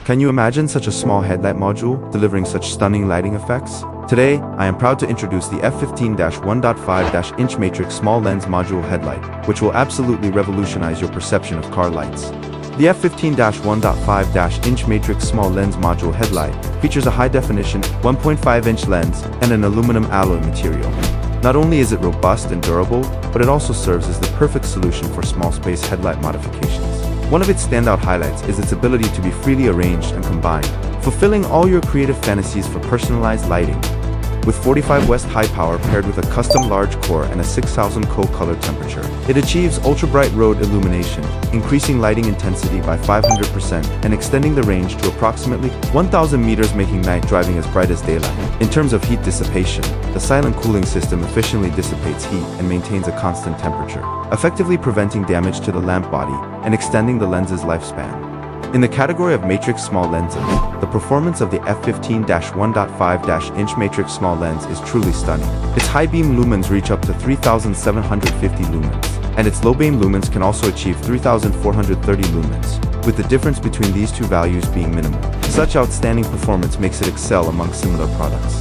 Can you imagine such a small headlight module delivering such stunning lighting effects? Today, I am proud to introduce the F15-1.5inch matrix small lens module headlight, which will absolutely revolutionize your perception of car lights. The F15-1.5inch matrix small lens module headlight features a high-definition 1.5-inch lens and an aluminum alloy material. Not only is it robust and durable, but it also serves as the perfect solution for small-space headlight modifications. One of its standout highlights is its ability to be freely arranged and combined, fulfilling all your creative fantasies for personalized lighting. With 45 West high power paired with a custom large core and a 6000 color temperature, it achieves ultra-bright road illumination, increasing lighting intensity by 500% and extending the range to approximately 1000 meters, making night driving as bright as daylight. In terms of heat dissipation, the silent cooling system efficiently dissipates heat and maintains a constant temperature, effectively preventing damage to the lamp body and extending the lens's lifespan. In the category of matrix small lenses, the performance of the F15-1.5inch matrix small lens is truly stunning. Its high beam lumens reach up to 3750 lumens, and its low beam lumens can also achieve 3430 lumens, with the difference between these two values being minimal. Such outstanding performance makes it excel among similar products.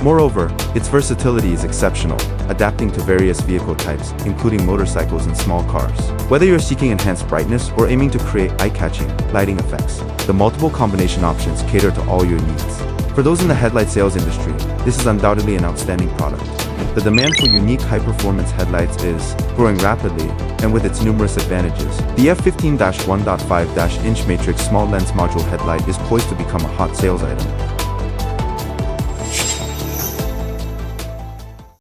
Moreover, its versatility is exceptional, adapting to various vehicle types, including motorcycles and small cars. Whether you're seeking enhanced brightness or aiming to create eye-catching, lighting effects, the multiple combination options cater to all your needs. For those in the headlight sales industry, this is undoubtedly an outstanding product. The demand for unique high-performance headlights is growing rapidly, and with its numerous advantages, the F15-1.5inch matrix small lens module headlight is poised to become a hot sales item.